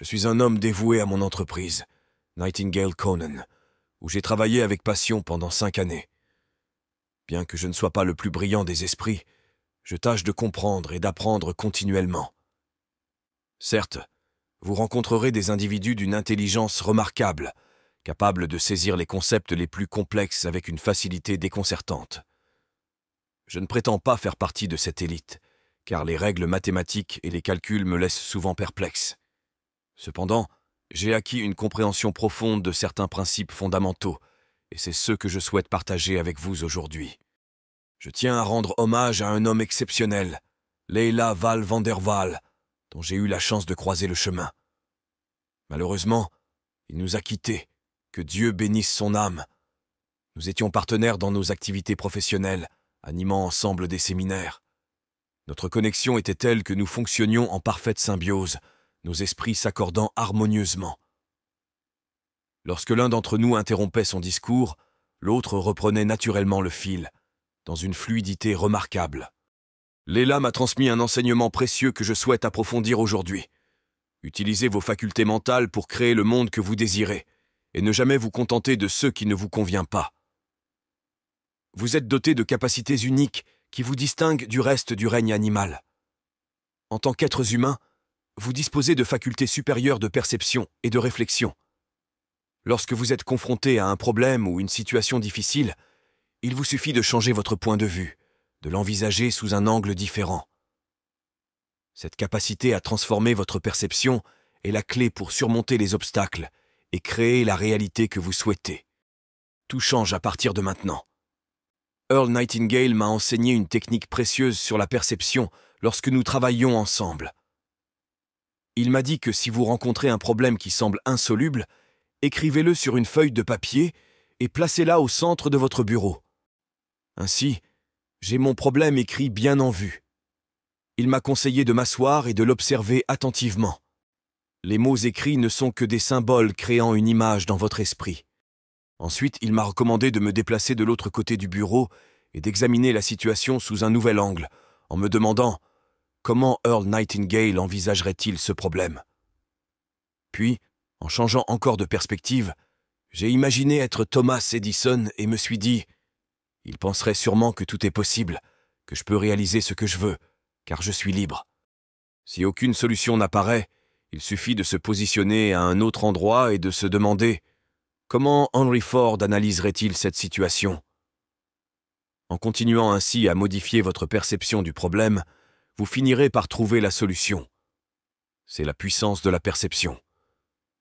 Je suis un homme dévoué à mon entreprise, Nightingale Conan, où j'ai travaillé avec passion pendant 5 années. Bien que je ne sois pas le plus brillant des esprits, je tâche de comprendre et d'apprendre continuellement. Certes, vous rencontrerez des individus d'une intelligence remarquable, capables de saisir les concepts les plus complexes avec une facilité déconcertante. Je ne prétends pas faire partie de cette élite, car les règles mathématiques et les calculs me laissent souvent perplexe. Cependant, j'ai acquis une compréhension profonde de certains principes fondamentaux, et c'est ce que je souhaite partager avec vous aujourd'hui. Je tiens à rendre hommage à un homme exceptionnel, Leila Val van der Waal, dont j'ai eu la chance de croiser le chemin. Malheureusement, il nous a quittés, que Dieu bénisse son âme. Nous étions partenaires dans nos activités professionnelles, animant ensemble des séminaires. Notre connexion était telle que nous fonctionnions en parfaite symbiose, nos esprits s'accordant harmonieusement. Lorsque l'un d'entre nous interrompait son discours, l'autre reprenait naturellement le fil, dans une fluidité remarquable. Leila m'a transmis un enseignement précieux que je souhaite approfondir aujourd'hui. Utilisez vos facultés mentales pour créer le monde que vous désirez, et ne jamais vous contenter de ce qui ne vous convient pas. Vous êtes doté de capacités uniques qui vous distinguent du reste du règne animal. En tant qu'êtres humains, vous disposez de facultés supérieures de perception et de réflexion. Lorsque vous êtes confronté à un problème ou une situation difficile, il vous suffit de changer votre point de vue, de l'envisager sous un angle différent. Cette capacité à transformer votre perception est la clé pour surmonter les obstacles et créer la réalité que vous souhaitez. Tout change à partir de maintenant. Earl Nightingale m'a enseigné une technique précieuse sur la perception lorsque nous travaillions ensemble. Il m'a dit que si vous rencontrez un problème qui semble insoluble, écrivez-le sur une feuille de papier et placez-la au centre de votre bureau. Ainsi, j'ai mon problème écrit bien en vue. Il m'a conseillé de m'asseoir et de l'observer attentivement. Les mots écrits ne sont que des symboles créant une image dans votre esprit. Ensuite, il m'a recommandé de me déplacer de l'autre côté du bureau et d'examiner la situation sous un nouvel angle, en me demandant comment Earl Nightingale envisagerait-il ce problème. Puis, en changeant encore de perspective, j'ai imaginé être Thomas Edison et me suis dit « Il penserait sûrement que tout est possible, que je peux réaliser ce que je veux, car je suis libre. Si aucune solution n'apparaît, il suffit de se positionner à un autre endroit et de se demander « Comment Henry Ford analyserait-il cette situation ?» En continuant ainsi à modifier votre perception du problème, vous finirez par trouver la solution. C'est la puissance de la perception.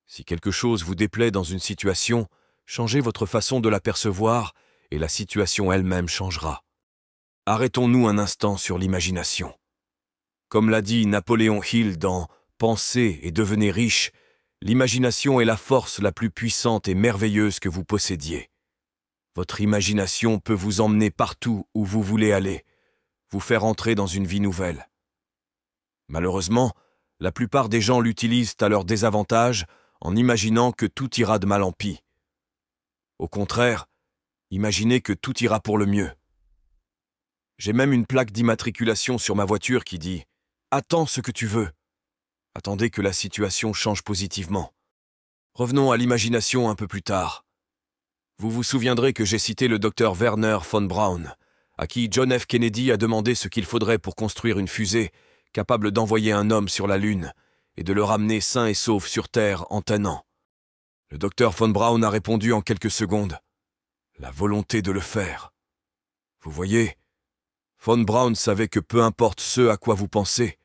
Si quelque chose vous déplaît dans une situation, changez votre façon de la percevoir et la situation elle-même changera. Arrêtons-nous un instant sur l'imagination. Comme l'a dit Napoléon Hill dans « Pensez et devenez riche », l'imagination est la force la plus puissante et merveilleuse que vous possédiez. Votre imagination peut vous emmener partout où vous voulez aller, vous faire entrer dans une vie nouvelle. Malheureusement, la plupart des gens l'utilisent à leur désavantage en imaginant que tout ira de mal en pis. Au contraire, imaginez que tout ira pour le mieux. J'ai même une plaque d'immatriculation sur ma voiture qui dit « Attends ce que tu veux ». Attendez que la situation change positivement. Revenons à l'imagination un peu plus tard. Vous vous souviendrez que j'ai cité le docteur Werner von Braun, à qui John F. Kennedy a demandé ce qu'il faudrait pour construire une fusée capable d'envoyer un homme sur la Lune et de le ramener sain et sauf sur Terre en un an. Le docteur von Braun a répondu en quelques secondes « La volonté de le faire ». Vous voyez, von Braun savait que peu importe ce à quoi vous pensez,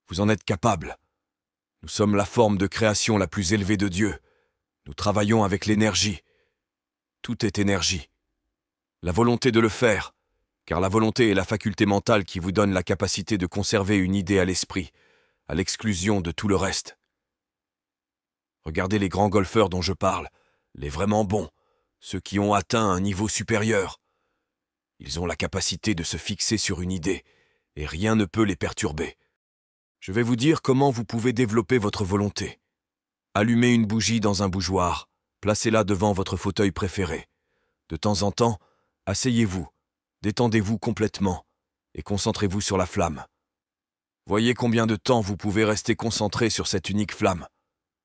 vous en êtes capable. Nous sommes la forme de création la plus élevée de Dieu. Nous travaillons avec l'énergie. Tout est énergie. La volonté de le faire, car la volonté est la faculté mentale qui vous donne la capacité de conserver une idée à l'esprit, à l'exclusion de tout le reste. Regardez les grands golfeurs dont je parle, les vraiment bons, ceux qui ont atteint un niveau supérieur. Ils ont la capacité de se fixer sur une idée, et rien ne peut les perturber. Je vais vous dire comment vous pouvez développer votre volonté. Allumez une bougie dans un bougeoir, placez-la devant votre fauteuil préféré. De temps en temps, asseyez-vous, détendez-vous complètement et concentrez-vous sur la flamme. Voyez combien de temps vous pouvez rester concentré sur cette unique flamme.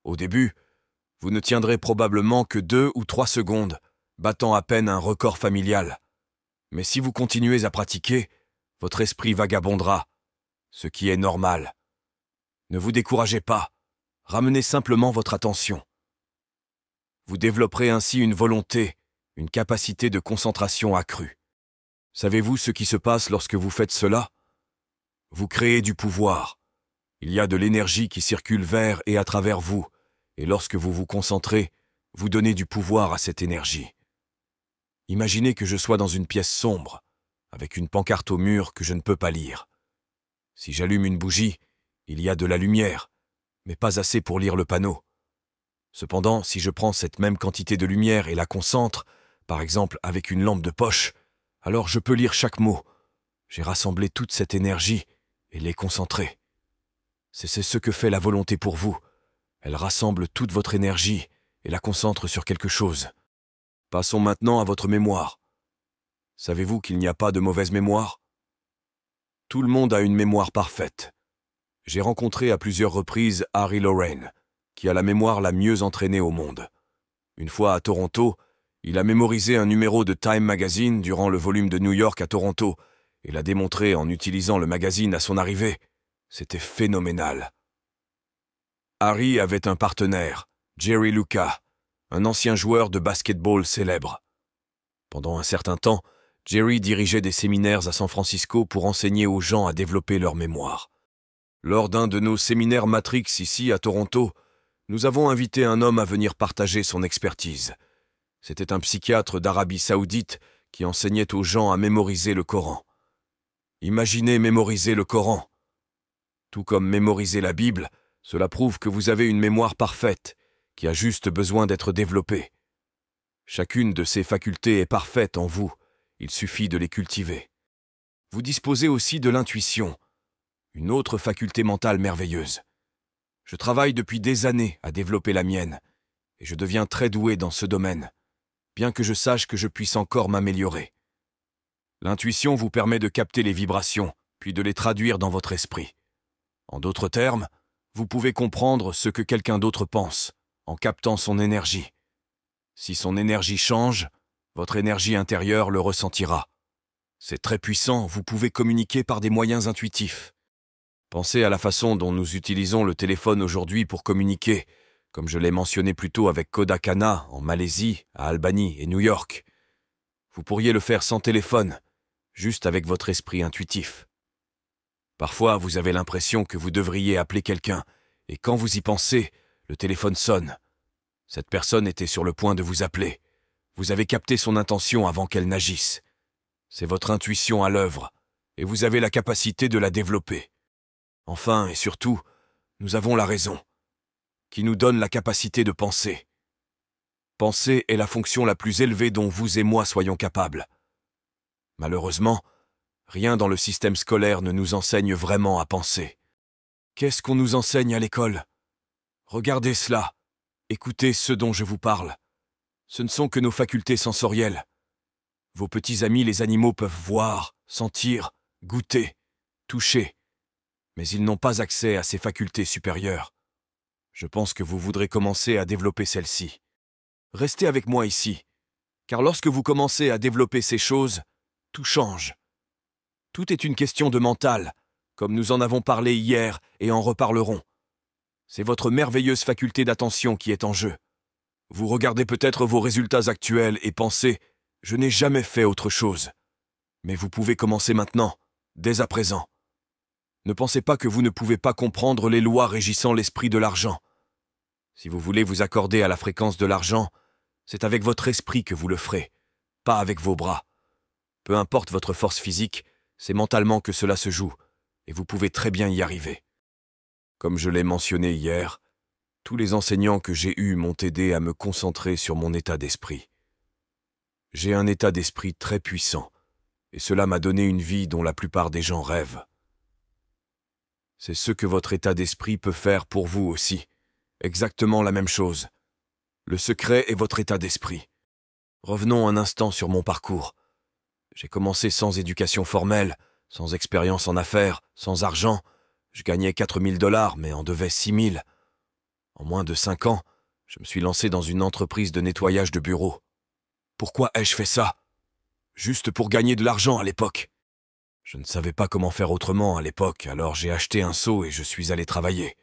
Au début, vous ne tiendrez probablement que 2 ou 3 secondes, battant à peine un record familial. Mais si vous continuez à pratiquer, votre esprit vagabondera, ce qui est normal. Ne vous découragez pas, ramenez simplement votre attention. Vous développerez ainsi une volonté, une capacité de concentration accrue. Savez-vous ce qui se passe lorsque vous faites cela? Vous créez du pouvoir. Il y a de l'énergie qui circule vers et à travers vous, et lorsque vous vous concentrez, vous donnez du pouvoir à cette énergie. Imaginez que je sois dans une pièce sombre, avec une pancarte au mur que je ne peux pas lire. Si j'allume une bougie, il y a de la lumière, mais pas assez pour lire le panneau. Cependant, si je prends cette même quantité de lumière et la concentre, par exemple avec une lampe de poche, alors je peux lire chaque mot. J'ai rassemblé toute cette énergie et l'ai concentrée. C'est ce que fait la volonté pour vous. Elle rassemble toute votre énergie et la concentre sur quelque chose. Passons maintenant à votre mémoire. Savez-vous qu'il n'y a pas de mauvaise mémoire? Tout le monde a une mémoire parfaite. J'ai rencontré à plusieurs reprises Harry Lorraine, qui a la mémoire la mieux entraînée au monde. Une fois à Toronto, il a mémorisé un numéro de Time Magazine durant le volume de New York à Toronto et l'a démontré en utilisant le magazine à son arrivée. C'était phénoménal. Harry avait un partenaire, Jerry Lucas, un ancien joueur de basketball célèbre. Pendant un certain temps, Jerry dirigeait des séminaires à San Francisco pour enseigner aux gens à développer leur mémoire. Lors d'un de nos séminaires Matrix ici à Toronto, nous avons invité un homme à venir partager son expertise. C'était un psychiatre d'Arabie Saoudite qui enseignait aux gens à mémoriser le Coran. Imaginez mémoriser le Coran. Tout comme mémoriser la Bible, cela prouve que vous avez une mémoire parfaite, qui a juste besoin d'être développée. Chacune de ces facultés est parfaite en vous, il suffit de les cultiver. Vous disposez aussi de l'intuition, une autre faculté mentale merveilleuse. Je travaille depuis des années à développer la mienne, et je deviens très doué dans ce domaine, bien que je sache que je puisse encore m'améliorer. L'intuition vous permet de capter les vibrations, puis de les traduire dans votre esprit. En d'autres termes, vous pouvez comprendre ce que quelqu'un d'autre pense, en captant son énergie. Si son énergie change, votre énergie intérieure le ressentira. C'est très puissant, vous pouvez communiquer par des moyens intuitifs. Pensez à la façon dont nous utilisons le téléphone aujourd'hui pour communiquer, comme je l'ai mentionné plus tôt avec Kodakana en Malaisie, à Albany et New York. Vous pourriez le faire sans téléphone, juste avec votre esprit intuitif. Parfois, vous avez l'impression que vous devriez appeler quelqu'un, et quand vous y pensez, le téléphone sonne. Cette personne était sur le point de vous appeler. Vous avez capté son intention avant qu'elle n'agisse. C'est votre intuition à l'œuvre, et vous avez la capacité de la développer. Enfin, et surtout, nous avons la raison, qui nous donne la capacité de penser. Penser est la fonction la plus élevée dont vous et moi soyons capables. Malheureusement, rien dans le système scolaire ne nous enseigne vraiment à penser. Qu'est-ce qu'on nous enseigne à l'école? Regardez cela, écoutez ce dont je vous parle. Ce ne sont que nos facultés sensorielles. Vos petits amis les animaux peuvent voir, sentir, goûter, toucher, mais ils n'ont pas accès à ces facultés supérieures. Je pense que vous voudrez commencer à développer celles-ci. Restez avec moi ici, car lorsque vous commencez à développer ces choses, tout change. Tout est une question de mental, comme nous en avons parlé hier et en reparlerons. C'est votre merveilleuse faculté d'attention qui est en jeu. Vous regardez peut-être vos résultats actuels et pensez « Je n'ai jamais fait autre chose ». Mais vous pouvez commencer maintenant, dès à présent. Ne pensez pas que vous ne pouvez pas comprendre les lois régissant l'esprit de l'argent. Si vous voulez vous accorder à la fréquence de l'argent, c'est avec votre esprit que vous le ferez, pas avec vos bras. Peu importe votre force physique, c'est mentalement que cela se joue, et vous pouvez très bien y arriver. Comme je l'ai mentionné hier, tous les enseignants que j'ai eus m'ont aidé à me concentrer sur mon état d'esprit. J'ai un état d'esprit très puissant, et cela m'a donné une vie dont la plupart des gens rêvent. C'est ce que votre état d'esprit peut faire pour vous aussi, exactement la même chose. Le secret est votre état d'esprit. Revenons un instant sur mon parcours. J'ai commencé sans éducation formelle, sans expérience en affaires, sans argent. Je gagnais 4 000 $, mais en devais 6 000. En moins de 5 ans, je me suis lancé dans une entreprise de nettoyage de bureaux. Pourquoi ai-je fait ça? Juste pour gagner de l'argent à l'époque. Je ne savais pas comment faire autrement à l'époque, alors j'ai acheté un seau et je suis allé travailler.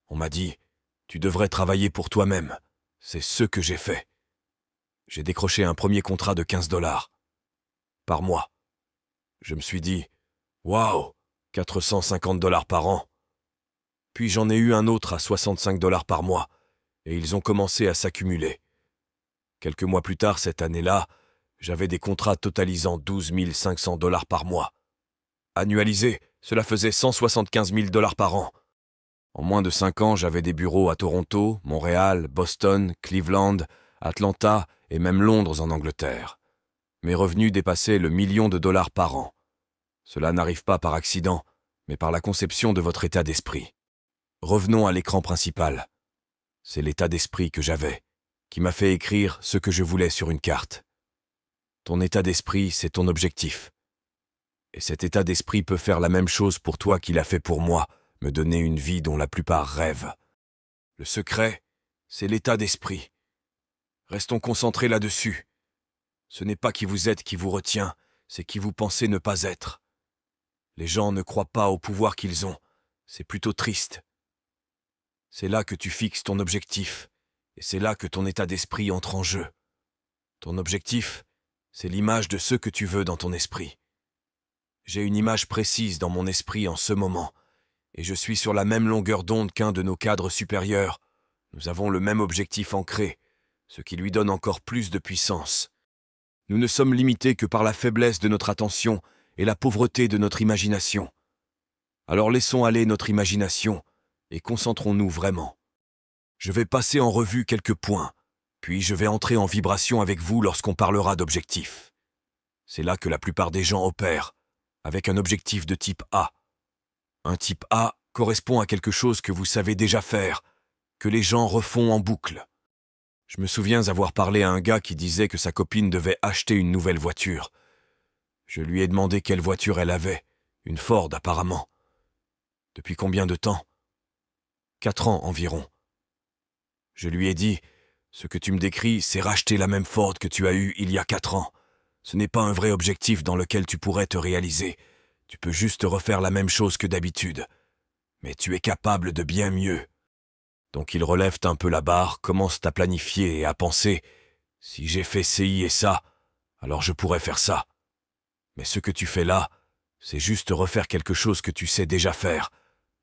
On m'a dit « Tu devrais travailler pour toi-même ». C'est ce que j'ai fait. J'ai décroché un premier contrat de 15 $ par mois. Je me suis dit « Waouh, 450 $ par an ». Puis j'en ai eu un autre à 65 $ par mois, et ils ont commencé à s'accumuler. Quelques mois plus tard cette année-là, j'avais des contrats totalisant 12 500 $ par mois. Annualisé, cela faisait 175 000 $ par an. En moins de 5 ans, j'avais des bureaux à Toronto, Montréal, Boston, Cleveland, Atlanta et même Londres en Angleterre. Mes revenus dépassaient le million de dollars par an. Cela n'arrive pas par accident, mais par la conception de votre état d'esprit. Revenons à l'écran principal. C'est l'état d'esprit que j'avais, qui m'a fait écrire ce que je voulais sur une carte. Ton état d'esprit, c'est ton objectif. Et cet état d'esprit peut faire la même chose pour toi qu'il a fait pour moi, me donner une vie dont la plupart rêvent. Le secret, c'est l'état d'esprit. Restons concentrés là-dessus. Ce n'est pas qui vous êtes qui vous retient, c'est qui vous pensez ne pas être. Les gens ne croient pas au pouvoir qu'ils ont, c'est plutôt triste. C'est là que tu fixes ton objectif, et c'est là que ton état d'esprit entre en jeu. Ton objectif, c'est l'image de ce que tu veux dans ton esprit. J'ai une image précise dans mon esprit en ce moment, et je suis sur la même longueur d'onde qu'un de nos cadres supérieurs. Nous avons le même objectif ancré, ce qui lui donne encore plus de puissance. Nous ne sommes limités que par la faiblesse de notre attention et la pauvreté de notre imagination. Alors laissons aller notre imagination et concentrons-nous vraiment. Je vais passer en revue quelques points, puis je vais entrer en vibration avec vous lorsqu'on parlera d'objectifs. C'est là que la plupart des gens opèrent, avec un objectif de type A. Un type A correspond à quelque chose que vous savez déjà faire, que les gens refont en boucle. Je me souviens avoir parlé à un gars qui disait que sa copine devait acheter une nouvelle voiture. Je lui ai demandé quelle voiture elle avait, une Ford apparemment. Depuis combien de temps? 4 ans environ. Je lui ai dit, ce que tu me décris, c'est racheter la même Ford que tu as eue il y a 4 ans. Ce n'est pas un vrai objectif dans lequel tu pourrais te réaliser. Tu peux juste refaire la même chose que d'habitude. Mais tu es capable de bien mieux. Donc ils relèvent un peu la barre, commencent à planifier et à penser « Si j'ai fait ci et ça, alors je pourrais faire ça. » Mais ce que tu fais là, c'est juste refaire quelque chose que tu sais déjà faire,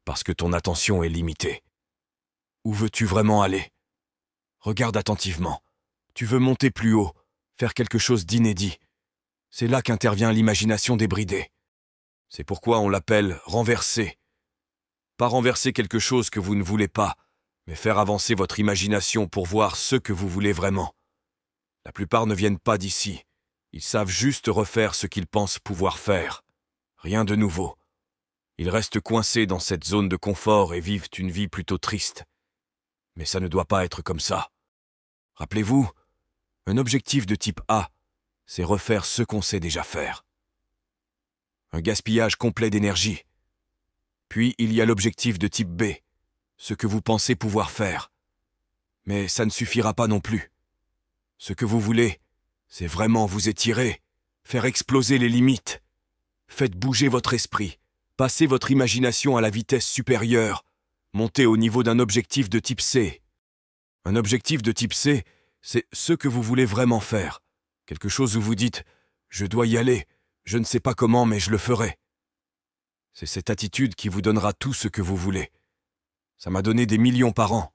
parce que ton attention est limitée. Où veux-tu vraiment aller? Regarde attentivement. Tu veux monter plus haut, faire quelque chose d'inédit. C'est là qu'intervient l'imagination débridée. C'est pourquoi on l'appelle renverser. Pas renverser quelque chose que vous ne voulez pas, mais faire avancer votre imagination pour voir ce que vous voulez vraiment. La plupart ne viennent pas d'ici. Ils savent juste refaire ce qu'ils pensent pouvoir faire. Rien de nouveau. Ils restent coincés dans cette zone de confort et vivent une vie plutôt triste. Mais ça ne doit pas être comme ça. Rappelez-vous, un objectif de type A, c'est refaire ce qu'on sait déjà faire. Un gaspillage complet d'énergie. Puis il y a l'objectif de type B, ce que vous pensez pouvoir faire. Mais ça ne suffira pas non plus. Ce que vous voulez, c'est vraiment vous étirer, faire exploser les limites. Faites bouger votre esprit, passez votre imagination à la vitesse supérieure, montez au niveau d'un objectif de type C. Un objectif de type C, c'est ce que vous voulez vraiment faire. Quelque chose où vous dites « Je dois y aller, je ne sais pas comment, mais je le ferai ». C'est cette attitude qui vous donnera tout ce que vous voulez. Ça m'a donné des millions par an.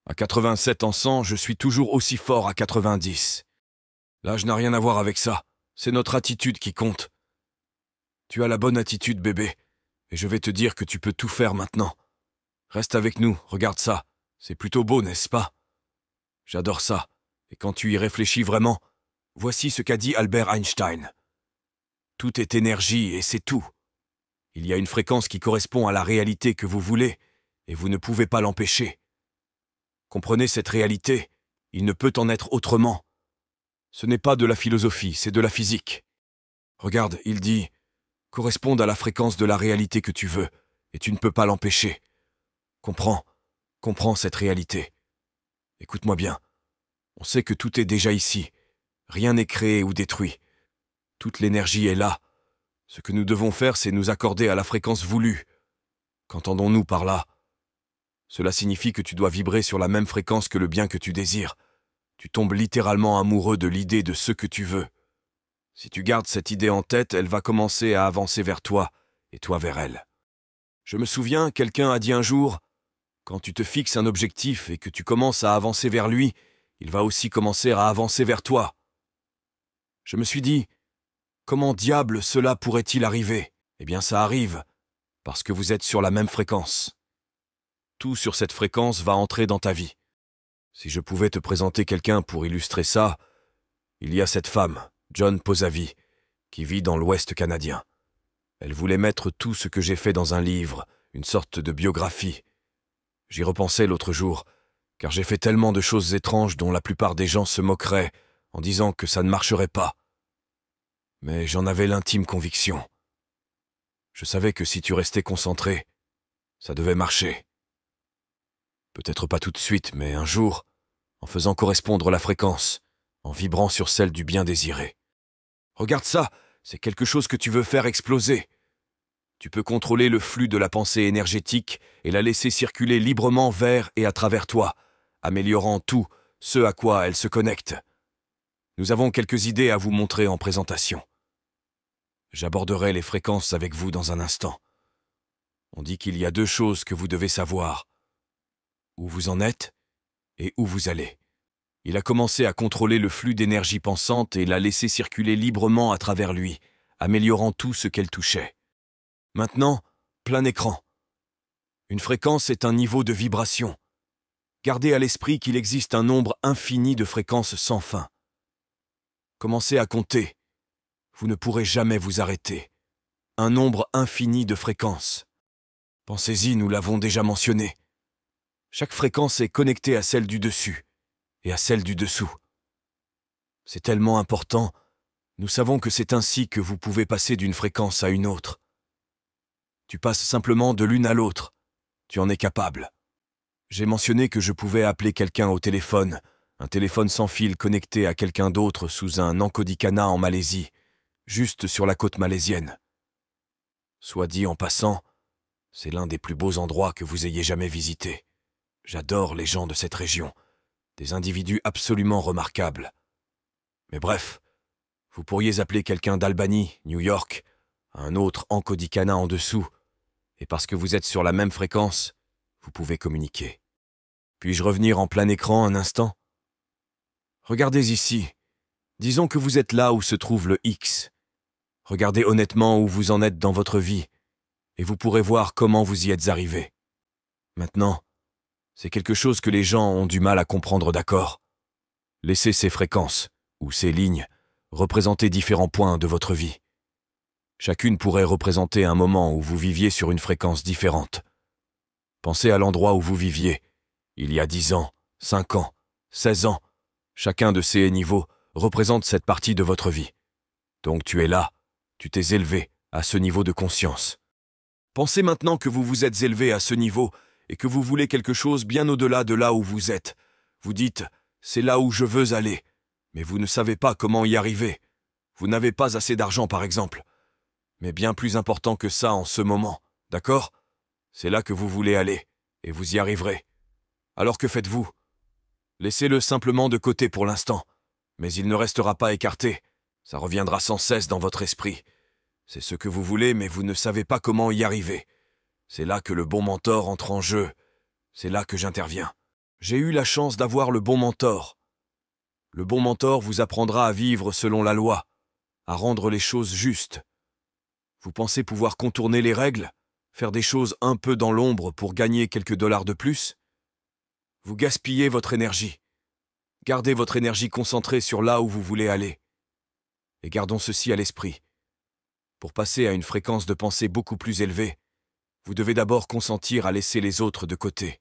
À 87 en 100, je suis toujours aussi fort à 90. L'âge n'a rien à voir avec ça. C'est notre attitude qui compte. Tu as la bonne attitude, bébé. Et je vais te dire que tu peux tout faire maintenant. Reste avec nous, regarde ça. C'est plutôt beau, n'est-ce pas? J'adore ça. Et quand tu y réfléchis vraiment, voici ce qu'a dit Albert Einstein. Tout est énergie et c'est tout. Il y a une fréquence qui correspond à la réalité que vous voulez, et vous ne pouvez pas l'empêcher. Comprenez cette réalité, il ne peut en être autrement. Ce n'est pas de la philosophie, c'est de la physique. Regarde, il dit « Correspondre à la fréquence de la réalité que tu veux, et tu ne peux pas l'empêcher. » Comprends? Comprends cette réalité. Écoute-moi bien. On sait que tout est déjà ici. Rien n'est créé ou détruit. Toute l'énergie est là. Ce que nous devons faire, c'est nous accorder à la fréquence voulue. Qu'entendons-nous par là? Cela signifie que tu dois vibrer sur la même fréquence que le bien que tu désires. Tu tombes littéralement amoureux de l'idée de ce que tu veux. Si tu gardes cette idée en tête, elle va commencer à avancer vers toi, et toi vers elle. Je me souviens, quelqu'un a dit un jour, quand tu te fixes un objectif et que tu commences à avancer vers lui, il va aussi commencer à avancer vers toi. Je me suis dit, comment diable cela pourrait-il arriver? Eh bien, ça arrive, parce que vous êtes sur la même fréquence. Tout sur cette fréquence va entrer dans ta vie. Si je pouvais te présenter quelqu'un pour illustrer ça, il y a cette femme, John Posavi, qui vit dans l'Ouest canadien. Elle voulait mettre tout ce que j'ai fait dans un livre, une sorte de biographie. J'y repensais l'autre jour, car j'ai fait tellement de choses étranges dont la plupart des gens se moqueraient en disant que ça ne marcherait pas. Mais j'en avais l'intime conviction. Je savais que si tu restais concentré, ça devait marcher. Peut-être pas tout de suite, mais un jour, en faisant correspondre la fréquence, en vibrant sur celle du bien désiré. Regarde ça, c'est quelque chose que tu veux faire exploser. Tu peux contrôler le flux de la pensée énergétique et la laisser circuler librement vers et à travers toi, améliorant tout ce à quoi elle se connecte. Nous avons quelques idées à vous montrer en présentation. J'aborderai les fréquences avec vous dans un instant. On dit qu'il y a deux choses que vous devez savoir. Où vous en êtes et où vous allez. Il a commencé à contrôler le flux d'énergie pensante et l'a laissé circuler librement à travers lui, améliorant tout ce qu'elle touchait. Maintenant, plein écran. Une fréquence est un niveau de vibration. Gardez à l'esprit qu'il existe un nombre infini de fréquences sans fin. Commencez à compter. Vous ne pourrez jamais vous arrêter. Un nombre infini de fréquences. Pensez-y, nous l'avons déjà mentionné. Chaque fréquence est connectée à celle du dessus et à celle du dessous. C'est tellement important, nous savons que c'est ainsi que vous pouvez passer d'une fréquence à une autre. Tu passes simplement de l'une à l'autre. Tu en es capable. J'ai mentionné que je pouvais appeler quelqu'un au téléphone, un téléphone sans fil connecté à quelqu'un d'autre sous un Angkor-Kana en Malaisie, juste sur la côte malaisienne. Soit dit en passant, c'est l'un des plus beaux endroits que vous ayez jamais visités. J'adore les gens de cette région, des individus absolument remarquables. Mais bref, vous pourriez appeler quelqu'un d'Albany, New York, un autre Angkor-Kana en dessous, et parce que vous êtes sur la même fréquence, vous pouvez communiquer. Puis-je revenir en plein écran un instant? Regardez ici. Disons que vous êtes là où se trouve le X. Regardez honnêtement où vous en êtes dans votre vie, et vous pourrez voir comment vous y êtes arrivé. Maintenant, c'est quelque chose que les gens ont du mal à comprendre, d'accord? Laissez ces fréquences, ou ces lignes, représenter différents points de votre vie. Chacune pourrait représenter un moment où vous viviez sur une fréquence différente. Pensez à l'endroit où vous viviez, il y a 10 ans, 5 ans, 16 ans. Chacun de ces niveaux représente cette partie de votre vie. Donc tu es là, tu t'es élevé à ce niveau de conscience. Pensez maintenant que vous vous êtes élevé à ce niveau et que vous voulez quelque chose bien au-delà de là où vous êtes. Vous dites « c'est là où je veux aller », mais vous ne savez pas comment y arriver. Vous n'avez pas assez d'argent par exemple. Mais bien plus important que ça en ce moment, d'accord? C'est là que vous voulez aller, et vous y arriverez. Alors que faites-vous? Laissez-le simplement de côté pour l'instant, mais il ne restera pas écarté. Ça reviendra sans cesse dans votre esprit. C'est ce que vous voulez, mais vous ne savez pas comment y arriver. C'est là que le bon mentor entre en jeu. C'est là que j'interviens. J'ai eu la chance d'avoir le bon mentor. Le bon mentor vous apprendra à vivre selon la loi, à rendre les choses justes. Vous pensez pouvoir contourner les règles, faire des choses un peu dans l'ombre pour gagner quelques dollars de plus? Vous gaspillez votre énergie. Gardez votre énergie concentrée sur là où vous voulez aller. Et gardons ceci à l'esprit. Pour passer à une fréquence de pensée beaucoup plus élevée, vous devez d'abord consentir à laisser les autres de côté.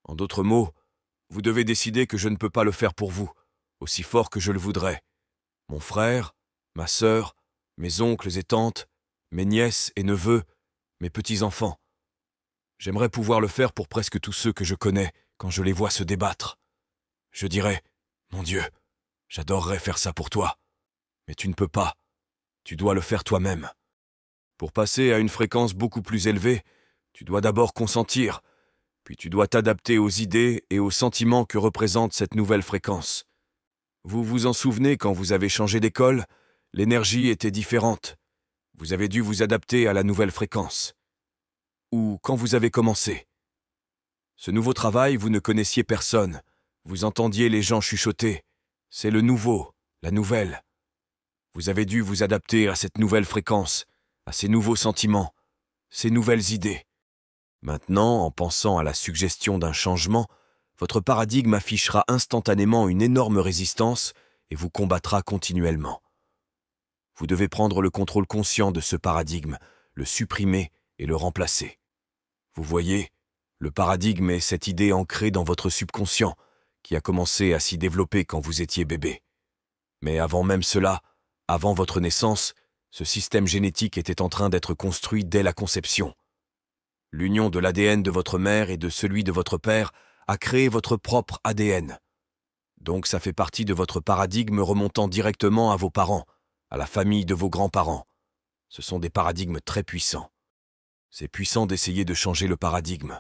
En d'autres mots, vous devez décider que je ne peux pas le faire pour vous, aussi fort que je le voudrais. Mon frère, ma sœur, mes oncles et tantes, mes nièces et neveux, mes petits-enfants. J'aimerais pouvoir le faire pour presque tous ceux que je connais quand je les vois se débattre. Je dirais, mon Dieu, j'adorerais faire ça pour toi. Mais tu ne peux pas. Tu dois le faire toi-même. Pour passer à une fréquence beaucoup plus élevée, tu dois d'abord consentir, puis tu dois t'adapter aux idées et aux sentiments que représente cette nouvelle fréquence. Vous vous en souvenez quand vous avez changé d'école, l'énergie était différente. Vous avez dû vous adapter à la nouvelle fréquence. Ou quand vous avez commencé. Ce nouveau travail, vous ne connaissiez personne. Vous entendiez les gens chuchoter. C'est le nouveau, la nouvelle. Vous avez dû vous adapter à cette nouvelle fréquence, à ces nouveaux sentiments, ces nouvelles idées. Maintenant, en pensant à la suggestion d'un changement, votre paradigme affichera instantanément une énorme résistance et vous combattra continuellement. Vous devez prendre le contrôle conscient de ce paradigme, le supprimer et le remplacer. Vous voyez, le paradigme est cette idée ancrée dans votre subconscient qui a commencé à s'y développer quand vous étiez bébé. Mais avant même cela, avant votre naissance, ce système génétique était en train d'être construit dès la conception. L'union de l'ADN de votre mère et de celui de votre père a créé votre propre ADN. Donc ça fait partie de votre paradigme remontant directement à vos parents, à la famille de vos grands-parents. Ce sont des paradigmes très puissants. C'est puissant d'essayer de changer le paradigme.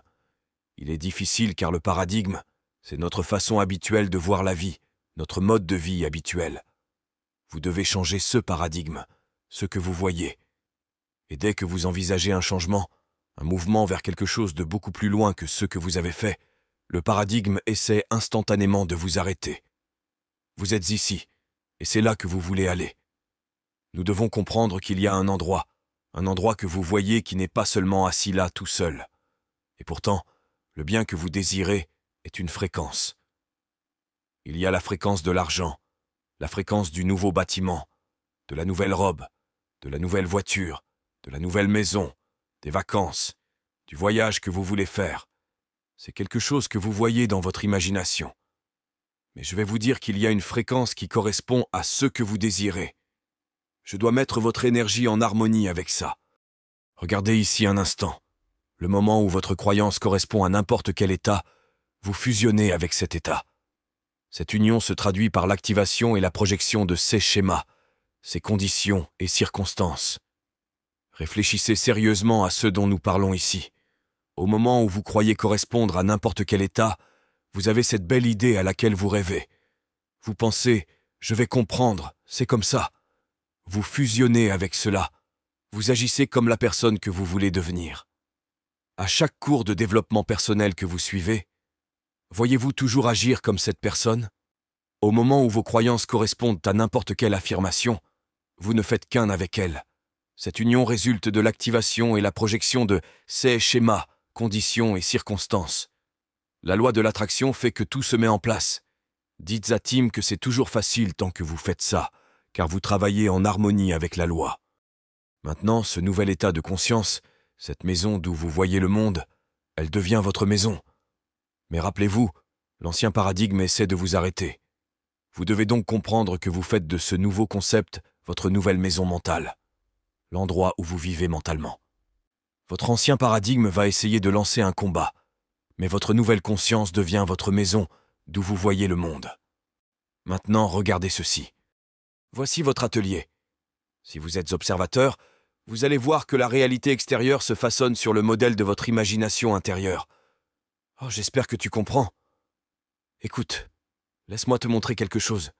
Il est difficile car le paradigme, c'est notre façon habituelle de voir la vie, notre mode de vie habituel. Vous devez changer ce paradigme, ce que vous voyez. Et dès que vous envisagez un changement, un mouvement vers quelque chose de beaucoup plus loin que ce que vous avez fait, le paradigme essaie instantanément de vous arrêter. Vous êtes ici, et c'est là que vous voulez aller. Nous devons comprendre qu'il y a un endroit que vous voyez qui n'est pas seulement assis là tout seul. Et pourtant, le bien que vous désirez est une fréquence. Il y a la fréquence de l'argent, la fréquence du nouveau bâtiment, de la nouvelle robe, de la nouvelle voiture, de la nouvelle maison, des vacances, du voyage que vous voulez faire. C'est quelque chose que vous voyez dans votre imagination. Mais je vais vous dire qu'il y a une fréquence qui correspond à ce que vous désirez. Je dois mettre votre énergie en harmonie avec ça. Regardez ici un instant. Le moment où votre croyance correspond à n'importe quel état, vous fusionnez avec cet état. Cette union se traduit par l'activation et la projection de ces schémas, ces conditions et circonstances. Réfléchissez sérieusement à ce dont nous parlons ici. Au moment où vous croyez correspondre à n'importe quel état, vous avez cette belle idée à laquelle vous rêvez. Vous pensez « je vais comprendre, c'est comme ça ». Vous fusionnez avec cela. Vous agissez comme la personne que vous voulez devenir. À chaque cours de développement personnel que vous suivez, voyez-vous toujours agir comme cette personne? Au moment où vos croyances correspondent à n'importe quelle affirmation, vous ne faites qu'un avec elle. Cette union résulte de l'activation et la projection de ces schémas, conditions et circonstances. La loi de l'attraction fait que tout se met en place. Dites à Tim que c'est toujours facile tant que vous faites ça, car vous travaillez en harmonie avec la loi. Maintenant, ce nouvel état de conscience, cette maison d'où vous voyez le monde, elle devient votre maison. Mais rappelez-vous, l'ancien paradigme essaie de vous arrêter. Vous devez donc comprendre que vous faites de ce nouveau concept votre nouvelle maison mentale, l'endroit où vous vivez mentalement. Votre ancien paradigme va essayer de lancer un combat, mais votre nouvelle conscience devient votre maison d'où vous voyez le monde. Maintenant, regardez ceci. Voici votre atelier. Si vous êtes observateur, vous allez voir que la réalité extérieure se façonne sur le modèle de votre imagination intérieure. Oh, j'espère que tu comprends. Écoute, laisse-moi te montrer quelque chose.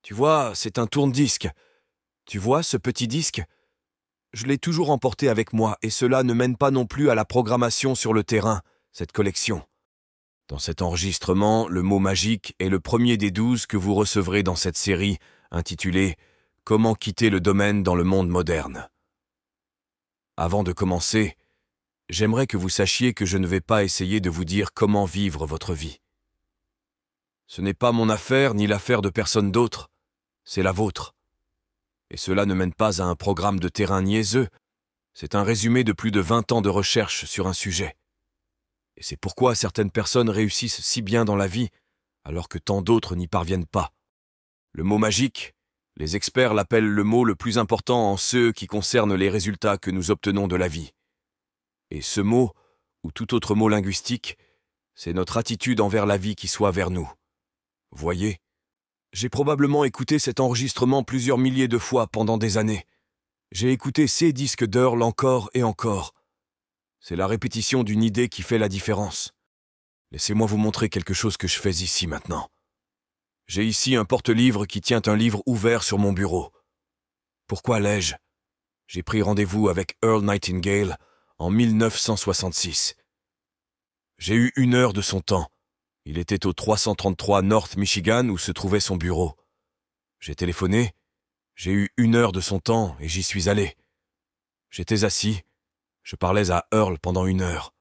Tu vois, c'est un tourne-disque. Tu vois ce petit disque? Je l'ai toujours emporté avec moi et cela ne mène pas non plus à la programmation sur le terrain, cette collection. Dans cet enregistrement, le mot magique est le premier des 12 que vous recevrez dans cette série intitulée « Comment quitter le domaine dans le monde moderne ». Avant de commencer, j'aimerais que vous sachiez que je ne vais pas essayer de vous dire comment vivre votre vie. Ce n'est pas mon affaire ni l'affaire de personne d'autre, c'est la vôtre. Et cela ne mène pas à un programme de terrain niaiseux, c'est un résumé de plus de 20 ans de recherche sur un sujet. Et c'est pourquoi certaines personnes réussissent si bien dans la vie, alors que tant d'autres n'y parviennent pas. Le mot magique, les experts l'appellent le mot le plus important en ce qui concerne les résultats que nous obtenons de la vie. Et ce mot, ou tout autre mot linguistique, c'est notre attitude envers la vie qui soit vers nous. Voyez, j'ai probablement écouté cet enregistrement plusieurs milliers de fois pendant des années. J'ai écouté ces disques d'Earl encore et encore. C'est la répétition d'une idée qui fait la différence. Laissez-moi vous montrer quelque chose que je fais ici maintenant. J'ai ici un porte-livre qui tient un livre ouvert sur mon bureau. Pourquoi l'ai-je? J'ai pris rendez-vous avec Earl Nightingale en 1966. J'ai eu 1 heure de son temps. Il était au 333 North Michigan où se trouvait son bureau. J'ai téléphoné, j'ai eu 1 heure de son temps et j'y suis allé. J'étais assis, je parlais à Earl pendant 1 heure.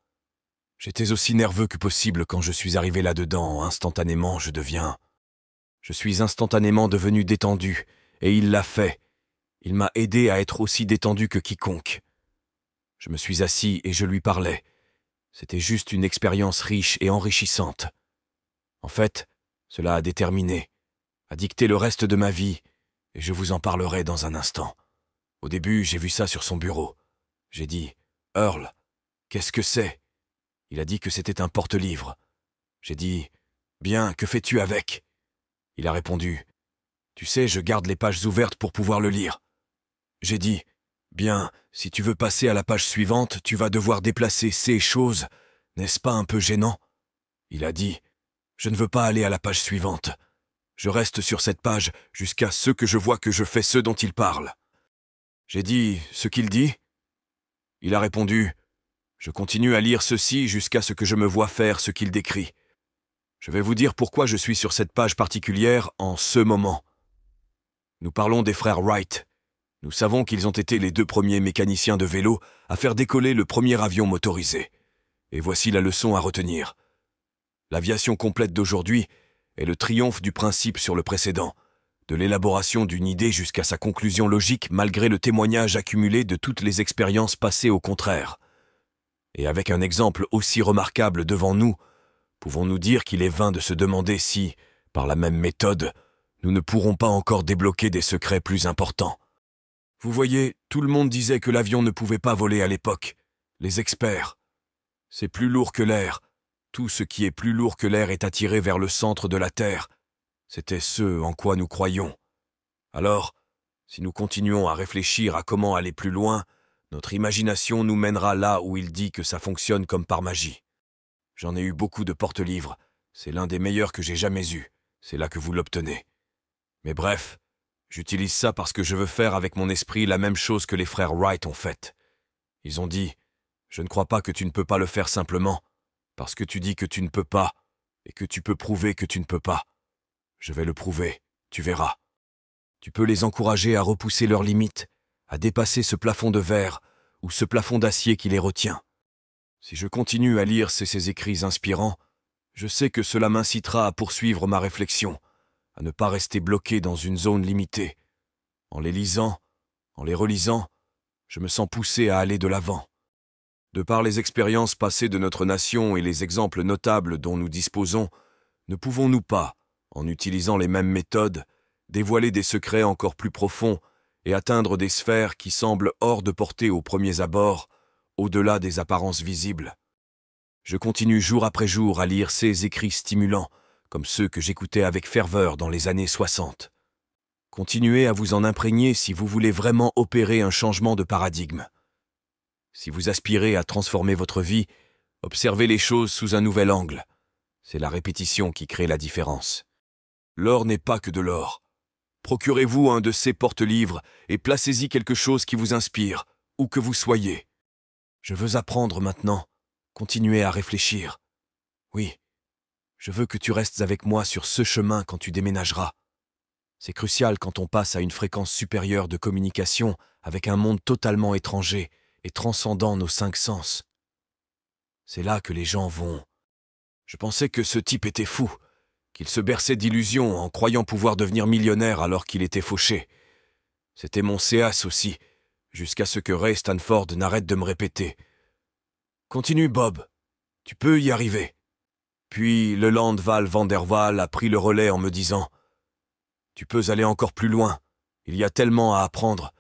J'étais aussi nerveux que possible quand je suis arrivé là-dedans. Instantanément, je suis instantanément devenu détendu, et il l'a fait. Il m'a aidé à être aussi détendu que quiconque. Je me suis assis et je lui parlais. C'était juste une expérience riche et enrichissante. En fait, cela a déterminé, a dicté le reste de ma vie, et je vous en parlerai dans un instant. Au début, j'ai vu ça sur son bureau. J'ai dit « Earl, qu'est-ce que c'est ?» Il a dit que c'était un porte-livre. J'ai dit « Bien, que fais-tu avec ?» Il a répondu « Tu sais, je garde les pages ouvertes pour pouvoir le lire. » J'ai dit « Bien, si tu veux passer à la page suivante, tu vas devoir déplacer ces choses. N'est-ce pas un peu gênant ?» Il a dit « Je ne veux pas aller à la page suivante. Je reste sur cette page jusqu'à ce que je vois que je fais ce dont il parle. » J'ai dit « Ce qu'il dit ?» Il a répondu « Je continue à lire ceci jusqu'à ce que je me vois faire ce qu'il décrit. Je vais vous dire pourquoi je suis sur cette page particulière en ce moment. Nous parlons des frères Wright. Nous savons qu'ils ont été les 2 premiers mécaniciens de vélo à faire décoller le premier avion motorisé. Et voici la leçon à retenir. L'aviation complète d'aujourd'hui est le triomphe du principe sur le précédent, de l'élaboration d'une idée jusqu'à sa conclusion logique malgré le témoignage accumulé de toutes les expériences passées au contraire. Et avec un exemple aussi remarquable devant nous, pouvons-nous dire qu'il est vain de se demander si, par la même méthode, nous ne pourrons pas encore débloquer des secrets plus importants. Vous voyez, tout le monde disait que l'avion ne pouvait pas voler à l'époque. Les experts. C'est plus lourd que l'air. Tout ce qui est plus lourd que l'air est attiré vers le centre de la Terre. C'était ce en quoi nous croyions. Alors, si nous continuons à réfléchir à comment aller plus loin, notre imagination nous mènera là où il dit que ça fonctionne comme par magie. J'en ai eu beaucoup de porte-livres. C'est l'un des meilleurs que j'ai jamais eu. C'est là que vous l'obtenez. Mais bref, j'utilise ça parce que je veux faire avec mon esprit la même chose que les frères Wright ont fait. Ils ont dit « Je ne crois pas que tu ne peux pas le faire simplement, parce que tu dis que tu ne peux pas, et que tu peux prouver que tu ne peux pas. Je vais le prouver, tu verras. Tu peux les encourager à repousser leurs limites, à dépasser ce plafond de verre ou ce plafond d'acier qui les retient. Si je continue à lire ces écrits inspirants, je sais que cela m'incitera à poursuivre ma réflexion, à ne pas rester bloqué dans une zone limitée. En les lisant, en les relisant, je me sens poussé à aller de l'avant. De par les expériences passées de notre nation et les exemples notables dont nous disposons, ne pouvons-nous pas, en utilisant les mêmes méthodes, dévoiler des secrets encore plus profonds et atteindre des sphères qui semblent hors de portée aux premiers abords, au-delà des apparences visibles. Je continue jour après jour à lire ces écrits stimulants, comme ceux que j'écoutais avec ferveur dans les années 60. Continuez à vous en imprégner si vous voulez vraiment opérer un changement de paradigme. Si vous aspirez à transformer votre vie, observez les choses sous un nouvel angle. C'est la répétition qui crée la différence. L'or n'est pas que de l'or. Procurez-vous un de ces porte-livres et placez-y quelque chose qui vous inspire, où que vous soyez. Je veux apprendre maintenant. Continuez à réfléchir. Oui, je veux que tu restes avec moi sur ce chemin quand tu déménageras. C'est crucial quand on passe à une fréquence supérieure de communication avec un monde totalement étranger et transcendant nos 5 sens. C'est là que les gens vont. Je pensais que ce type était fou, qu'il se berçait d'illusions en croyant pouvoir devenir millionnaire alors qu'il était fauché. C'était mon CAS aussi, jusqu'à ce que Ray Stanford n'arrête de me répéter. Continue, Bob. Tu peux y arriver. Puis Leland Val van der Waal a pris le relais en me disant « Tu peux aller encore plus loin. Il y a tellement à apprendre.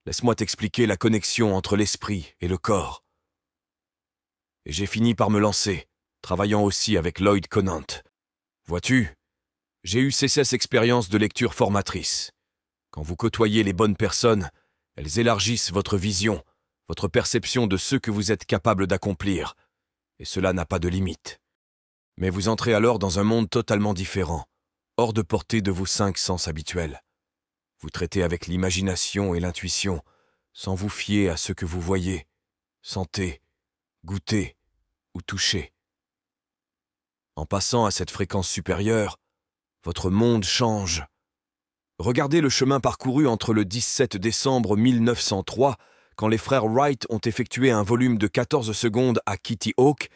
Laisse-moi t'expliquer la connexion entre l'esprit et le corps. » Et j'ai fini par me lancer, travaillant aussi avec Lloyd Conant. Vois-tu, j'ai eu ces expériences de lecture formatrices. Quand vous côtoyez les bonnes personnes, elles élargissent votre vision, votre perception de ce que vous êtes capable d'accomplir, et cela n'a pas de limite. Mais vous entrez alors dans un monde totalement différent, hors de portée de vos 5 sens habituels. Vous traitez avec l'imagination et l'intuition, sans vous fier à ce que vous voyez, sentez, goûtez ou touchez. En passant à cette fréquence supérieure, votre monde change. Regardez le chemin parcouru entre le 17 décembre 1903, quand les frères Wright ont effectué un volume de 14 secondes à Kitty Hawk,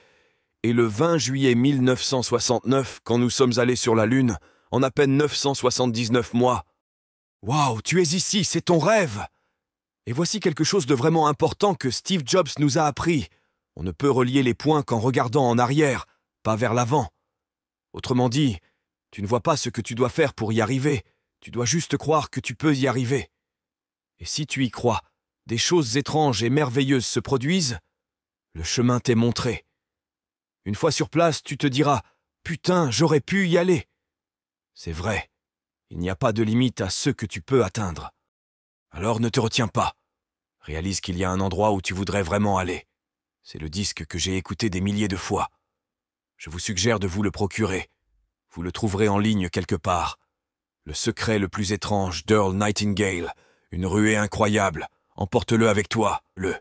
et le 20 juillet 1969, quand nous sommes allés sur la Lune, en à peine 979 mois. Waouh, tu es ici, c'est ton rêve! Et voici quelque chose de vraiment important que Steve Jobs nous a appris. On ne peut relier les points qu'en regardant en arrière, pas vers l'avant. Autrement dit, tu ne vois pas ce que tu dois faire pour y arriver, tu dois juste croire que tu peux y arriver. Et si tu y crois, des choses étranges et merveilleuses se produisent, le chemin t'est montré. Une fois sur place, tu te diras « Putain, j'aurais pu y aller !» C'est vrai, il n'y a pas de limite à ce que tu peux atteindre. Alors ne te retiens pas. Réalise qu'il y a un endroit où tu voudrais vraiment aller. C'est le disque que j'ai écouté des milliers de fois. Je vous suggère de vous le procurer. Vous le trouverez en ligne quelque part. Le secret le plus étrange d'Earl Nightingale, une ruée incroyable. Emporte-le avec toi, le